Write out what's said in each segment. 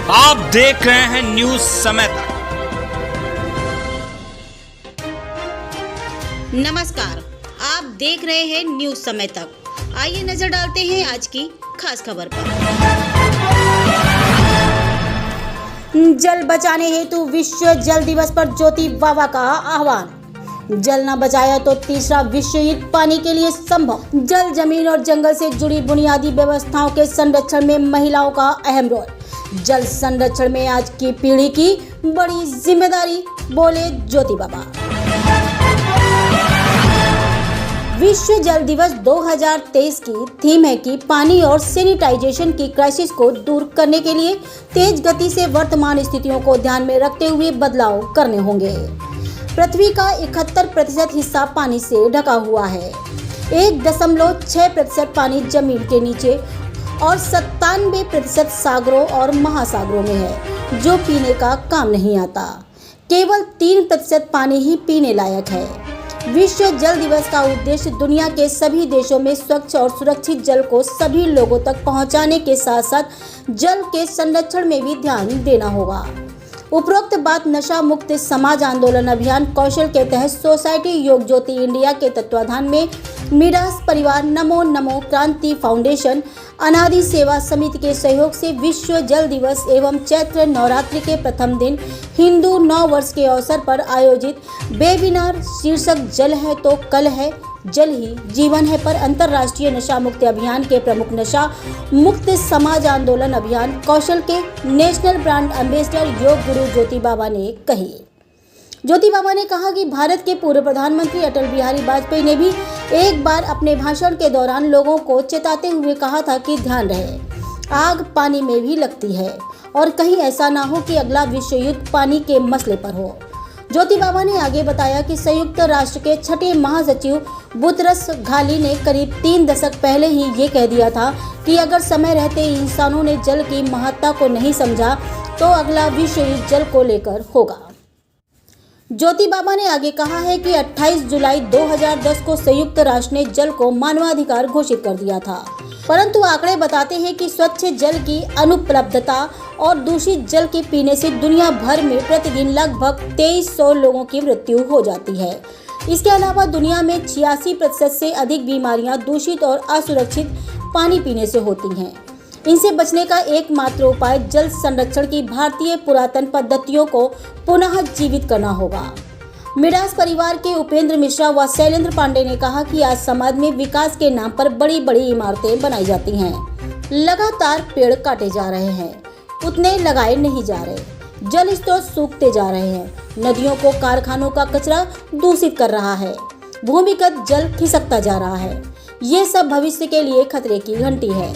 आप देख रहे हैं न्यूज समय तक। नमस्कार, आप देख रहे हैं न्यूज समय तक। आइए नजर डालते हैं आज की खास खबर पर। जल बचाने हेतु विश्व जल दिवस पर ज्योति बाबा का आह्वान। जल न बचाया तो तीसरा विश्व युद्ध पानी के लिए संभव। जल, जमीन और जंगल से जुड़ी बुनियादी व्यवस्थाओं के संरक्षण में महिलाओं का अहम रोल। जल संरक्षण में आज की पीढ़ी की बड़ी जिम्मेदारी, बोले ज्योति बाबा। विश्व जल दिवस 2023 की थीम है कि पानी और सैनिटाइजेशन की क्राइसिस को दूर करने के लिए तेज गति से वर्तमान स्थितियों को ध्यान में रखते हुए बदलाव करने होंगे। पृथ्वी का 71% हिस्सा पानी से ढका हुआ है। 1.6% पानी जमीन के नीचे और 97% सागरों और महासागरों में है, जो पीने का काम नहीं आता। केवल 3% पानी ही पीने लायक है। विश्व जल दिवस का उद्देश्य दुनिया के सभी देशों में स्वच्छ और सुरक्षित जल को सभी लोगों तक पहुंचाने के साथ साथ जल के संरक्षण में भी ध्यान देना होगा। उपरोक्त बात नशा मुक्त समाज आंदोलन अभियान कौशल के तहत सोसाइटी योग ज्योति इंडिया के तत्वाधान में मिडास परिवार, नमो क्रांति फाउंडेशन, अनादि सेवा समिति के सहयोग से विश्व जल दिवस एवं चैत्र नवरात्रि के प्रथम दिन हिंदू नव वर्ष के अवसर पर आयोजित वेबिनार शीर्षक जल है तो कल है, जल ही जीवन है पर अंतर्राष्ट्रीय नशा मुक्त अभियान के प्रमुख नशा मुक्त समाज आंदोलन अभियान कौशल के national brand ambassador yoga guru ज्योति बाबा ने कही। ज्योति बाबा ने कहा कि भारत के पूर्व प्रधानमंत्री अटल बिहारी वाजपेयी ने भी एक बार अपने भाषण के दौरान लोगों को चेताते हुए कहा था कि ध्यान रहे, आग पानी में भी लगती है और कहीं ऐसा ना हो कि अगला विश्व युद्ध पानी के मसले पर हो। ज्योति बाबा ने आगे बताया कि संयुक्त राष्ट्र के छठे महासचिव बुतरस घाली ने करीब 3 दशक पहले ही ये कह दिया था कि अगर समय रहते इंसानों ने जल की महत्ता को नहीं समझा तो अगला विश्व युद्ध जल को लेकर होगा। ज्योति बाबा ने आगे कहा है कि 28 जुलाई 2010 को संयुक्त राष्ट्र ने जल को मानवाधिकार घोषित कर दिया था, परंतु आंकड़े बताते हैं कि स्वच्छ जल की अनुपलब्धता और दूषित जल के पीने से दुनिया भर में प्रतिदिन लगभग 2300 लोगों की मृत्यु हो जाती है। इसके अलावा दुनिया में 86% से अधिक बीमारियां दूषित और असुरक्षित पानी पीने से होती हैं। इनसे बचने का एकमात्र उपाय जल संरक्षण की भारतीय पुरातन पद्धतियों को पुनः जीवित करना होगा। मिडास परिवार के उपेंद्र मिश्रा व शैलेंद्र पांडे ने कहा कि आज समाज में विकास के नाम पर बड़ी बड़ी इमारतें बनाई जाती हैं, लगातार पेड़ काटे जा रहे हैं, उतने लगाए नहीं जा रहे, जल स्रोत सूखते जा रहे हैं, नदियों को कारखानों का कचरा दूषित कर रहा है, भूमिगत जल खिसकता जा रहा है। ये सब भविष्य के लिए खतरे की घंटी है।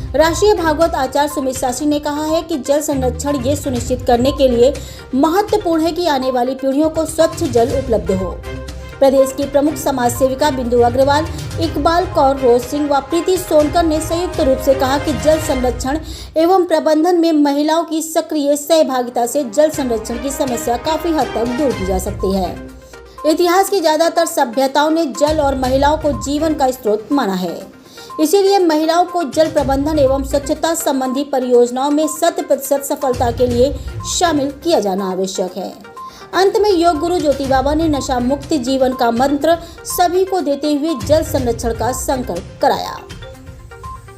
राष्ट्रीय भागवत आचार्य सुमित शास्त्री ने कहा है कि जल संरक्षण ये सुनिश्चित करने के लिए महत्वपूर्ण है कि आने वाली पीढ़ियों को स्वच्छ जल उपलब्ध हो। प्रदेश की प्रमुख समाज सेविका बिंदु अग्रवाल, इकबाल कौर रोज सिंह व प्रीति सोनकर ने संयुक्त रूप से कहा कि जल संरक्षण एवं प्रबंधन में महिलाओं की सक्रिय सहभागिता से जल संरक्षण की समस्या काफी हद तक दूर की जा सकती है। इतिहास की ज्यादातर सभ्यताओं ने जल और महिलाओं को जीवन का स्रोत माना है, इसीलिए महिलाओं को जल प्रबंधन एवं स्वच्छता संबंधी परियोजनाओं में 100% सफलता के लिए शामिल किया जाना आवश्यक है। अंत में योग गुरु ज्योति बाबा ने नशा मुक्त जीवन का मंत्र सभी को देते हुए जल संरक्षण का संकल्प कराया।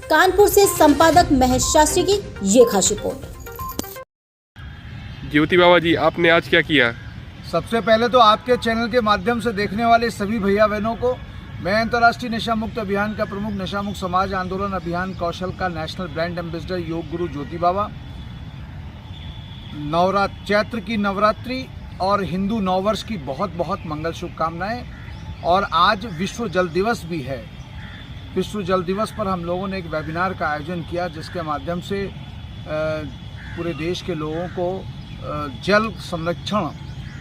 कानपुर से संपादक महेश शास्त्री की ये खास रिपोर्ट। ज्योति बाबा जी, आपने आज क्या किया? सबसे पहले तो आपके चैनल के माध्यम से देखने वाले सभी भैया बहनों को मैं अंतर्राष्ट्रीय नशा मुक्त अभियान का प्रमुख नशा मुक्त समाज आंदोलन अभियान कौशल का national brand ambassador yoga guru ज्योति बाबा, चैत्र की नवरात्रि और हिंदू नववर्ष की बहुत बहुत मंगल शुभकामनाएं। और आज विश्व जल दिवस भी है। विश्व जल दिवस पर हम लोगों ने एक वेबिनार का आयोजन किया, जिसके माध्यम से पूरे देश के लोगों को जल संरक्षण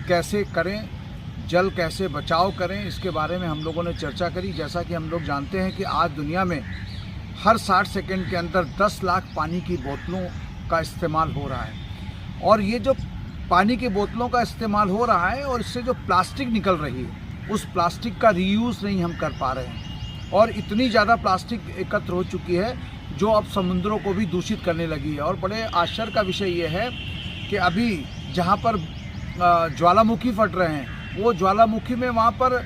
कैसे करें, जल कैसे बचाव करें, इसके बारे में हम लोगों ने चर्चा करी। जैसा कि हम लोग जानते हैं कि आज दुनिया में हर 60 सेकंड के अंदर 10 लाख पानी की बोतलों का इस्तेमाल हो रहा है। और ये जो पानी की बोतलों का इस्तेमाल हो रहा है और इससे जो प्लास्टिक निकल रही है, उस प्लास्टिक का रीयूज़ नहीं हम कर पा रहे हैं। और इतनी ज़्यादा प्लास्टिक एकत्र हो चुकी है जो अब समुद्रों को भी दूषित करने लगी है। और बड़े आश्चर्य का विषय ये है कि अभी जहाँ पर ज्वालामुखी फट रहे हैं, वो ज्वालामुखी में वहाँ पर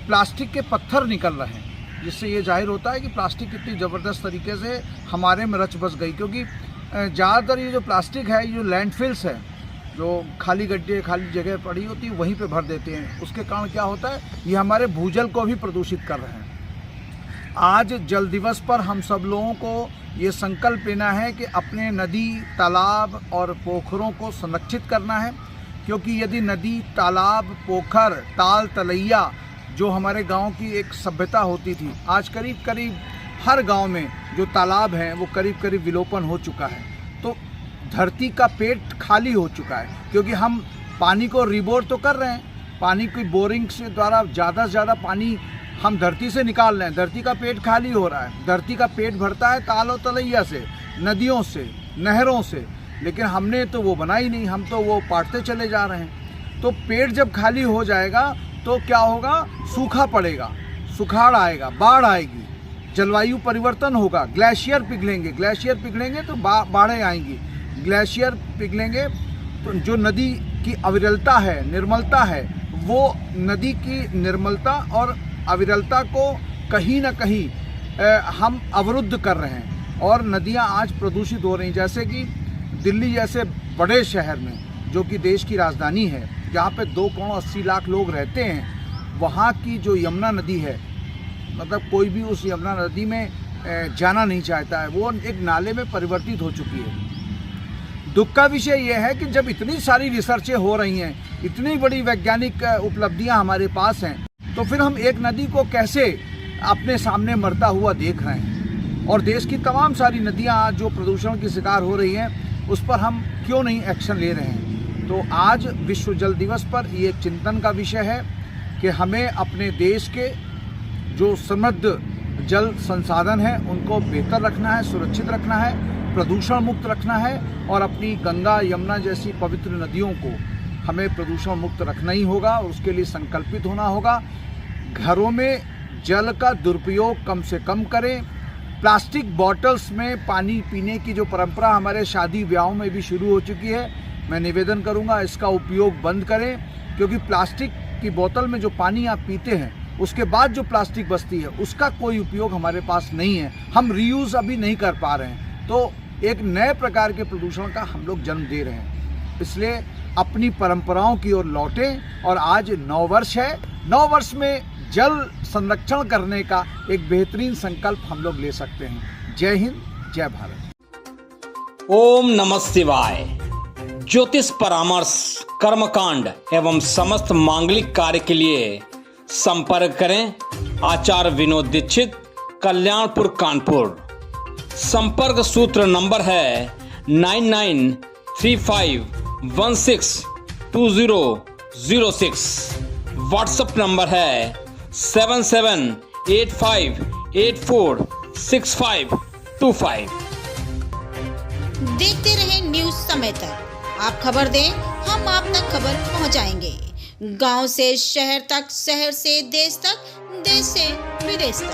प्लास्टिक के पत्थर निकल रहे हैं, जिससे ये जाहिर होता है कि प्लास्टिक कितनी ज़बरदस्त तरीके से हमारे में रच बस गई। क्योंकि ज़्यादातर ये जो प्लास्टिक है, ये जो लैंडफिल्स है, जो खाली गड्ढे खाली जगह पड़ी होती है वहीं पे भर देते हैं। उसके कारण क्या होता है, ये हमारे भूजल को भी प्रदूषित कर रहे हैं। आज जल दिवस पर हम सब लोगों को ये संकल्प लेना है कि अपने नदी, तालाब और पोखरों को संरक्षित करना है। क्योंकि यदि नदी, तालाब, पोखर, ताल, तलैया जो हमारे गांव की एक सभ्यता होती थी, आज करीब करीब हर गांव में जो तालाब हैं वो करीब करीब विलोपन हो चुका है। तो धरती का पेट खाली हो चुका है, क्योंकि हम पानी को रिबोर तो कर रहे हैं, पानी की बोरिंग से द्वारा ज़्यादा से ज़्यादा पानी हम धरती से निकाल रहे हैं, धरती का पेट खाली हो रहा है। धरती का पेट भरता है तालों तलैया से, नदियों से, नहरों से, लेकिन हमने तो वो बनाई नहीं, हम तो वो पाटते चले जा रहे हैं। तो पेट जब खाली हो जाएगा तो क्या होगा, सूखा पड़ेगा, सुखाड़ आएगा, बाढ़ आएगी, जलवायु परिवर्तन होगा, ग्लेशियर पिघलेंगे तो बाढ़ें आएंगी। ग्लेशियर पिघलेंगे तो जो नदी की अविरलता है, निर्मलता है, वो नदी की निर्मलता और अविरलता को कहीं ना कहीं हम अवरुद्ध कर रहे हैं और नदियां आज प्रदूषित हो रही हैं। जैसे कि दिल्ली जैसे बड़े शहर में, जो कि देश की राजधानी है, जहाँ पे 2.80 करोड़ लोग रहते हैं, वहाँ की जो यमुना नदी है, मतलब कोई भी उस यमुना नदी में जाना नहीं चाहता है, वो एक नाले में परिवर्तित हो चुकी है। दुख का विषय यह है कि जब इतनी सारी रिसर्चें हो रही हैं, इतनी बड़ी वैज्ञानिक उपलब्धियां हमारे पास हैं, तो फिर हम एक नदी को कैसे अपने सामने मरता हुआ देख रहे हैं। और देश की तमाम सारी नदियां जो प्रदूषण की शिकार हो रही हैं, उस पर हम क्यों नहीं एक्शन ले रहे हैं। तो आज विश्व जल दिवस पर ये चिंतन का विषय है कि हमें अपने देश के जो समृद्ध जल संसाधन हैं उनको बेहतर रखना है, सुरक्षित रखना है, प्रदूषण मुक्त रखना है और अपनी गंगा, यमुना जैसी पवित्र नदियों को हमें प्रदूषण मुक्त रखना ही होगा। उसके लिए संकल्पित होना होगा। घरों में जल का दुरुपयोग कम से कम करें। प्लास्टिक बॉटल्स में पानी पीने की जो परंपरा हमारे शादी ब्याहों में भी शुरू हो चुकी है, मैं निवेदन करूंगा इसका उपयोग बंद करें। क्योंकि प्लास्टिक की बोतल में जो पानी आप पीते हैं, उसके बाद जो प्लास्टिक बचती है, उसका कोई उपयोग हमारे पास नहीं है। हम रीयूज़ अभी नहीं कर पा रहे हैं, तो एक नए प्रकार के प्रदूषण का हम लोग जन्म दे रहे हैं। इसलिए अपनी परंपराओं की ओर लौटें। और आज नववर्ष है, नववर्ष में जल संरक्षण करने का एक बेहतरीन संकल्प हम लोग ले सकते हैं। जय हिंद, जय भारत। ओम नमः शिवाय। ज्योतिष परामर्श, कर्मकांड एवं समस्त मांगलिक कार्य के लिए संपर्क करें आचार्य विनोद दीक्षित, कल्याणपुर, कानपुर। संपर्क सूत्र नंबर है 9935162006। व्हाट्सएप नंबर है 7785846525। देखते रहे न्यूज समय तक। आप खबर दें, हम आप तक खबर पहुंचाएंगे। गांव से शहर तक, शहर से देश तक, देश से विदेश तक।